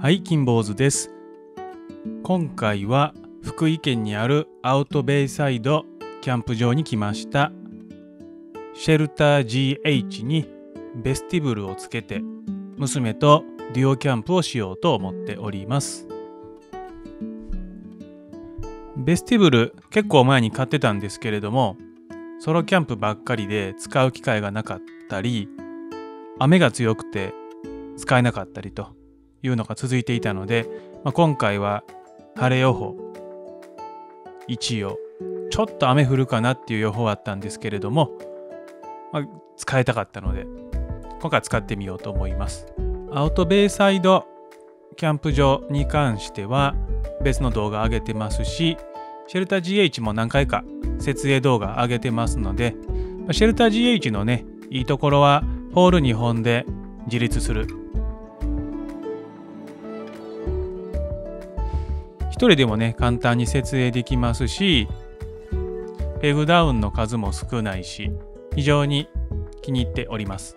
はい、金坊主です。今回は福井県にあるアウトベイサイドキャンプ場に来ました。シェルター GH にベスティブルをつけて娘とデュオキャンプをしようと思っております。ベスティブル結構前に買ってたんですけれども、ソロキャンプばっかりで使う機会がなかったり、雨が強くて使えなかったりというのが続いていたので、今回は晴れ予報一応ちょっと雨降るかなっていう予報あったんですけれども、使いたかったので今回使ってみようと思います。アウトベイサイドキャンプ場に関しては別の動画上げてますし、シェルター GH も何回か設営動画上げてますので、シェルター GH のね、いいところはポール2本で自立する。一人でもね、簡単に設営できますし、ペグダウンの数も少ないし、非常に気に入っております。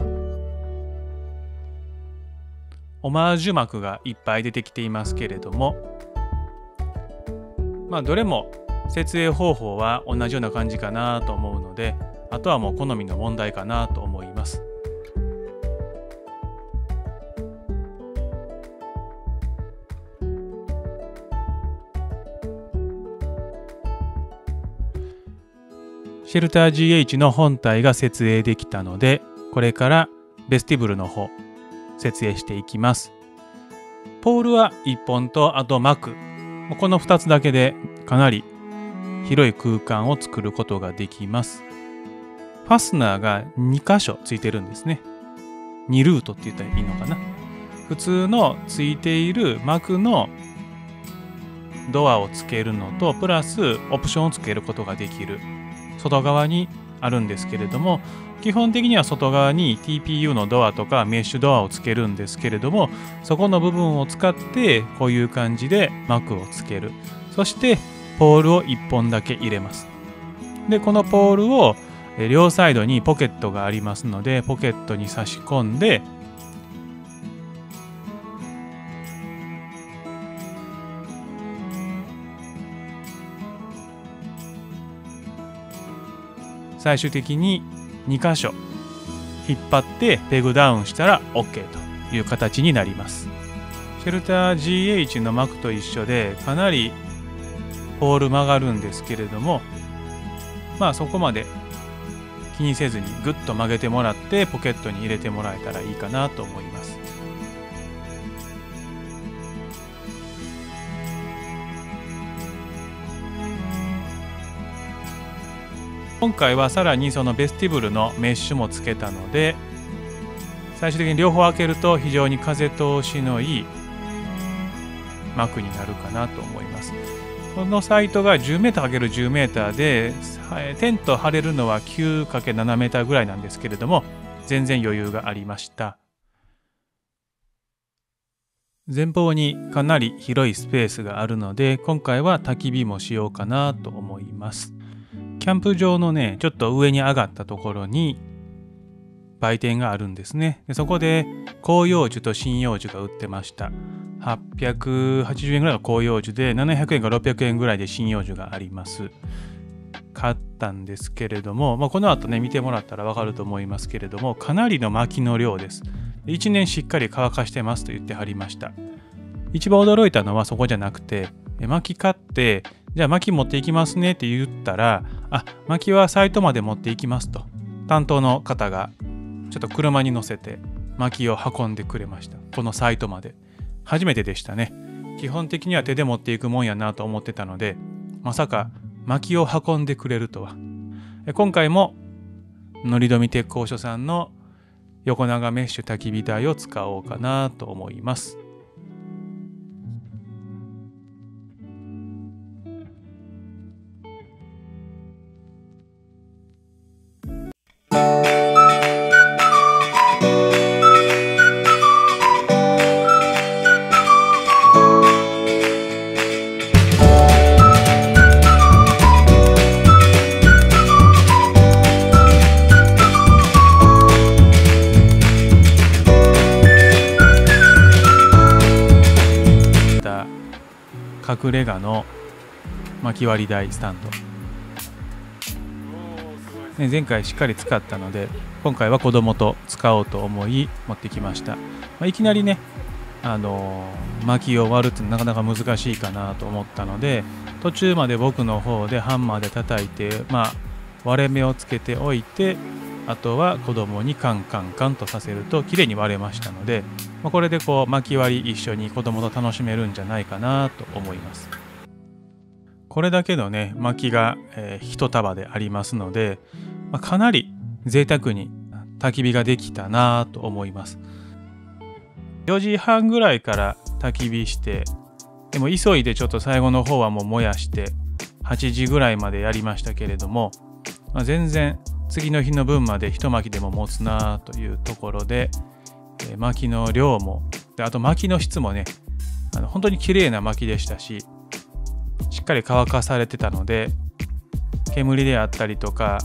オマージュ膜がいっぱい出てきていますけれども、どれも設営方法は同じような感じかなと思うので、あとはもう好みの問題かなと思います。シェルター GH の本体が設営できたので、これからベスティブルの方設営していきます。ポールは1本と、あと膜、この2つだけでかなり広い空間を作ることができます。ファスナーが2箇所ついてるんですね。2ルートって言ったらいいのかな。普通のついている膜のドアをつけるのと、プラスオプションをつけることができる外側にあるんですけれども、基本的には外側に TPU のドアとかメッシュドアをつけるんですけれども、そこの部分を使ってこういう感じで膜をつける。そしてポールを1本だけ入れます。で、このポールを両サイドにポケットがありますので、ポケットに差し込んで、最終的に2箇所引っ張ってペグダウンしたら OK という形になります。シェルター GH の膜と一緒でかなりポール曲がるんですけれども、そこまで気にせずにグッと曲げてもらってポケットに入れてもらえたらいいかなと思います。今回はさらにそのベスティブルのメッシュもつけたので、最終的に両方開けると非常に風通しのいい膜になるかなと思います。このサイトが 10m×10m で、テント張れるのは 9×7m ぐらいなんですけれども、全然余裕がありました。前方にかなり広いスペースがあるので、今回は焚き火もしようかなと思います。キャンプ場のね、ちょっと上に上がったところに売店があるんですね。でそこで広葉樹と針葉樹が売ってました。880円ぐらいの広葉樹で、700円か600円ぐらいで針葉樹があります。買ったんですけれども、この後ね見てもらったらわかると思いますけれども、かなりの薪の量です。1年しっかり乾かしてますと言ってはりました。一番驚いたのはそこじゃなくて、薪買ってじゃあ薪持っていきますねって言ったら、薪はサイトまで持っていきますと担当の方がちょっと車に乗せて薪を運んでくれました。このサイトまで初めてでしたね。基本的には手で持っていくもんやなと思ってたので、まさか薪を運んでくれるとは。今回ものりどみ鉄工所さんの横長メッシュ焚き火台を使おうかなと思います。隠れ家の薪割り台スタンド、ね、前回しっかり使ったので今回は子供と使おうと思い持ってきました。いきなりね薪を割るってなかなか難しいかなと思ったので、途中まで僕の方でハンマーで叩いて、割れ目をつけておいて、あとは子供にカンカンカンとさせると綺麗に割れましたので、これでこう薪割り一緒に子供と楽しめるんじゃないかなと思います。これだけのね薪が、一束でありますので、かなり贅沢に焚き火ができたなと思います。4時半ぐらいから焚き火して、でも急いでちょっと最後の方はもう燃やして8時ぐらいまでやりましたけれども、全然次の日の分まで一薪でも持つなというところで、薪の量もで、あと薪の質もね本当に綺麗な薪でしたし、しっかり乾かされてたので、煙であったりとか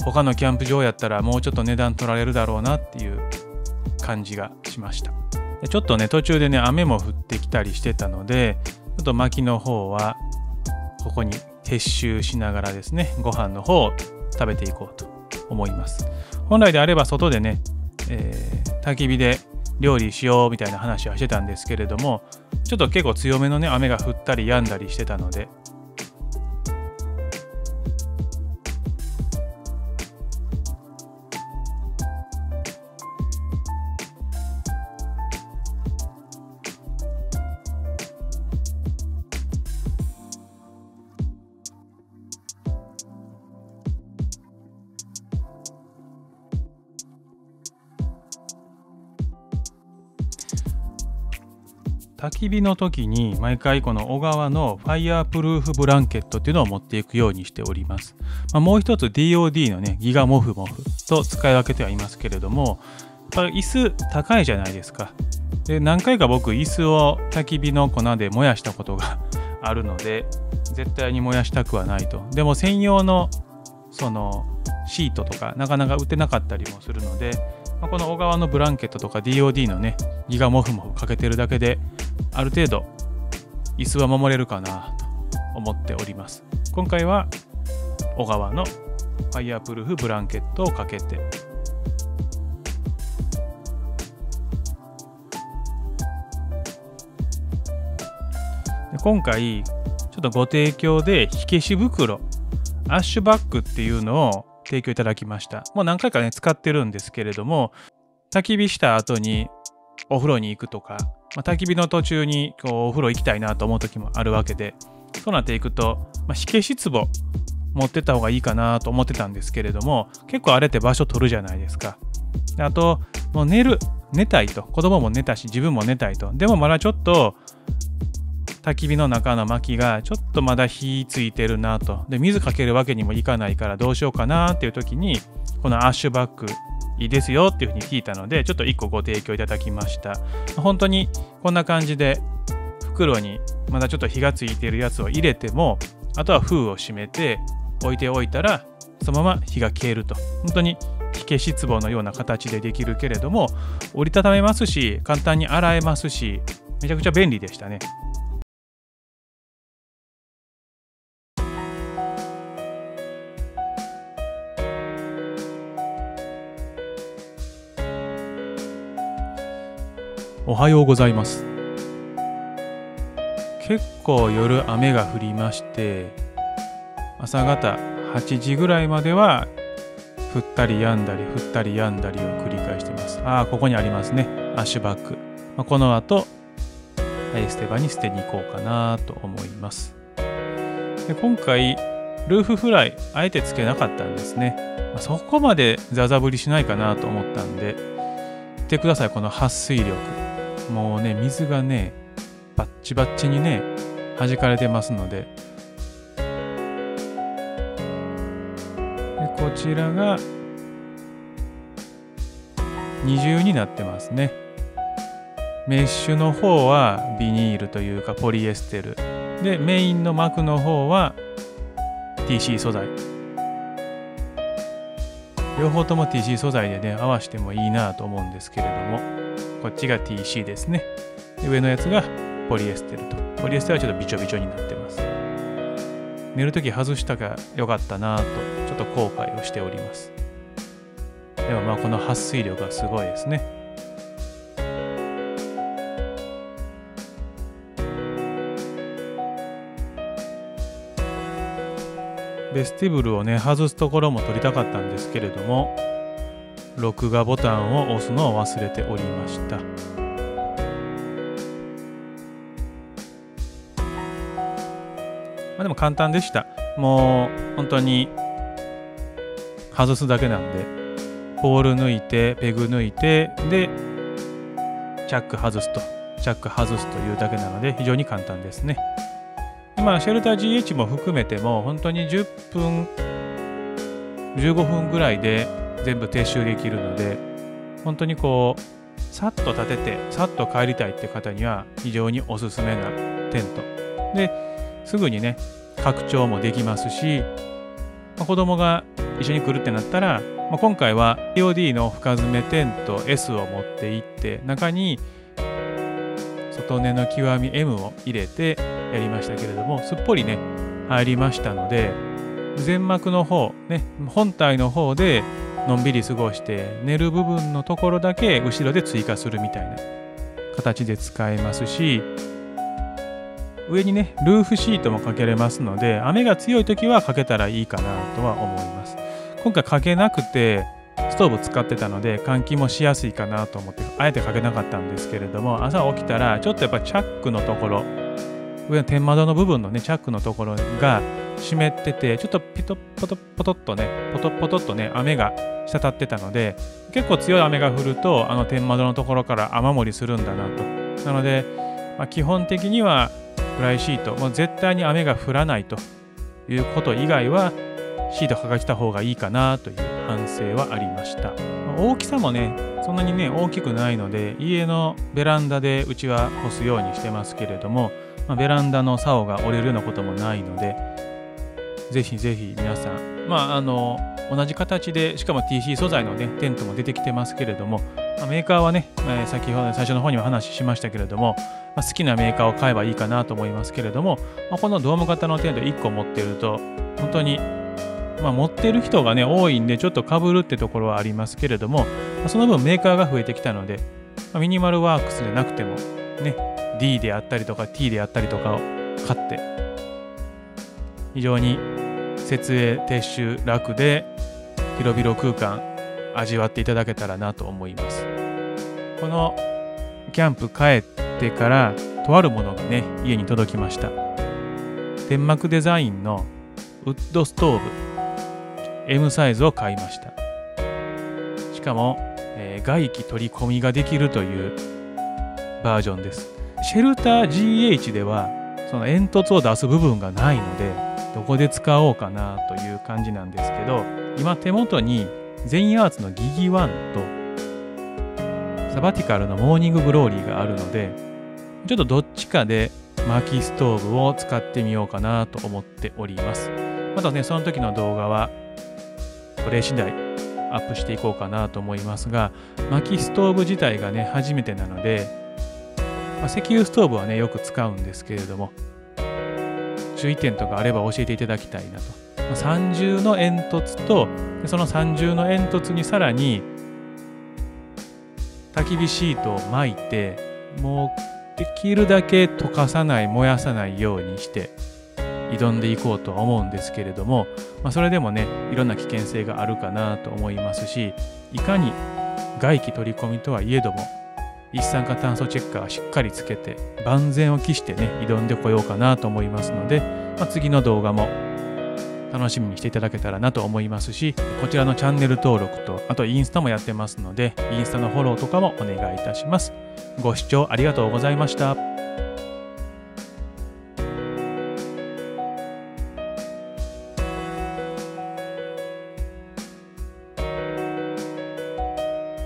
他のキャンプ場やったらもうちょっと値段取られるだろうなっていう感じがしました。ちょっとね途中でね雨も降ってきたりしてたので、ちょっと薪の方はここに撤収しながらですね、ご飯の方を食べていこうと思います。本来であれば外でね、焚き火で料理しようみたいな話はしてたんですけれども、ちょっと結構強めのね雨が降ったり止んだりしてたので、焚き火の時に毎回この小川のファイヤープルーフブランケットっていうのを持っていくようにしております。もう一つ DOD のねギガモフモフと使い分けてはいますけれども、やっぱ椅子高いじゃないですか。で何回か僕椅子を焚き火の粉で燃やしたことがあるので、絶対に燃やしたくはないと。でも専用のそのシートとかなかなか売ってなかったりもするので、この小川のブランケットとか DOD のねギガモフモフかけてるだけである程度椅子は守れるかなと思っております。今回は小川のファイヤープルーフブランケットをかけて、今回ちょっとご提供で火消し袋アッシュバッグっていうのを提供いただきました。もう何回かね使ってるんですけれども、焚き火した後にお風呂に行くとか、焚き火の途中にこうお風呂行きたいなと思う時もあるわけで、そうなっていくと、火消し壺持ってった方がいいかなと思ってたんですけれども、結構あれって場所取るじゃないですか。あともう寝たいと、子供も寝たし自分も寝たいと。でもまだちょっと焚き火の中の薪がちょっとまだ火ついてるなと。で水かけるわけにもいかないからどうしようかなっていう時に、このアッシュバッグいいですよっていうふうに聞いたので、ちょっと1個ご提供いただきました。本当にこんな感じで袋にまだちょっと火がついているやつを入れても、あとは封を閉めて置いておいたらそのまま火が消えると。本当に火消し壺のような形でできるけれども、折りたためますし簡単に洗えますし、めちゃくちゃ便利でしたね。おはようございます。結構夜雨が降りまして、朝方8時ぐらいまでは降ったり止んだり降ったり止んだりを繰り返しています。ここにありますね、アッシュバッグ。この後捨て場に捨てに行こうかなと思います。で今回ルーフフライあえてつけなかったんですね。そこまでザザ降りしないかなと思ったんで、見てください、この撥水力。もうね水がねバッチバッチにね弾かれてますので、こちらが二重になってますね。メッシュの方はビニールというかポリエステルで、メインの膜の方は TC 素材。両方とも TC 素材でね合わせてもいいなと思うんですけれども、こっちが TC ですね。で上のやつがポポリエステルと。ポリエステルはちょっとびちょびちょになってます。寝るとき外したが良かったなと、ちょっと後悔をしております。でもまあこの撥水力がすごいですね。ベスティブルをね、外すところも撮りたかったんですけれども、録画ボタンを押すのを忘れておりました。でも簡単でした。もう本当に外すだけなんで、ポール抜いて、ペグ抜いて、で、チャック外すというだけなので、非常に簡単ですね。今、シェルター GH も含めても、本当に10分、15分ぐらいで全部撤収できるので、本当にこう、さっと立てて、さっと帰りたいって方には、非常におすすめなテント。で、すぐにね、拡張もできますし、子供が一緒に来るってなったら、今回は POD の深爪テント S を持って行って、中に外根の極み M を入れてやりましたけれども、すっぽりね、入りましたので、全幕の方、ね、本体の方でのんびり過ごして、寝る部分のところだけ後ろで追加するみたいな形で使えますし、上にね、ルーフシートもかけれますので、雨が強い時はかけたらいいかなとは思います。今回かけなくて、ストーブ使ってたので、換気もしやすいかなと思って、あえてかけなかったんですけれども、朝起きたら、ちょっとやっぱチャックのところ、上の天窓の部分のね、チャックのところが湿ってて、ちょっとピトポトポトッとね、ポトポトッとね、雨が滴ってたので、結構強い雨が降ると、天窓のところから雨漏りするんだなと。なので、基本的には、フライシート、もう絶対に雨が降らないということ以外は、シートかけた方がいいかなという反省はありました。大きさもね、そんなにね、大きくないので、家のベランダでうちは干すようにしてますけれども、ベランダの竿が折れるようなこともないので、ぜひぜひ皆さん、同じ形で、しかも TC 素材のね、テントも出てきてますけれども、メーカーはね、先ほど最初の方にも話しましたけれども、好きなメーカーを買えばいいかなと思いますけれども、このドーム型のテント1個持ってると、本当に、持ってる人がね、多いんで、ちょっと被るってところはありますけれども、その分メーカーが増えてきたので、ミニマルワークスでなくても、ね、D であったりとか T であったりとかを買って、非常に設営撤収楽で、広々空間味わっていただけたらなと思います。このキャンプ帰ってからとあるものがね、家に届きました。天幕デザインのウッドストーブ M サイズを買いました。しかも、外気取り込みができるというバージョンです。シェルター GH ではその煙突を出す部分がないので、どこで使おうかなという感じなんですけど、今手元にゼインアーツのギギワンとサバティカルのモーニンググローリーがあるので、ちょっとどっちかで薪ストーブを使ってみようかなと思っております。またね、その時の動画はこれ次第アップしていこうかなと思いますが、薪ストーブ自体がね、初めてなので、石油ストーブはね、よく使うんですけれども、注意点とかあれば教えていただきたいなと。三重の煙突と、その三重の煙突にさらに焚き火シートを巻いて、もうできるだけ溶かさない、燃やさないようにして挑んでいこうとは思うんですけれども、それでもね、いろんな危険性があるかなと思いますし、いかに外気取り込みとはいえども、一酸化炭素チェッカーしっかりつけて、万全を期してね、挑んでこようかなと思いますので、次の動画も楽しみにしていただけたらなと思いますし、こちらのチャンネル登録と、あとインスタもやってますので、インスタのフォローとかもお願いいたします。ご視聴ありがとうございました。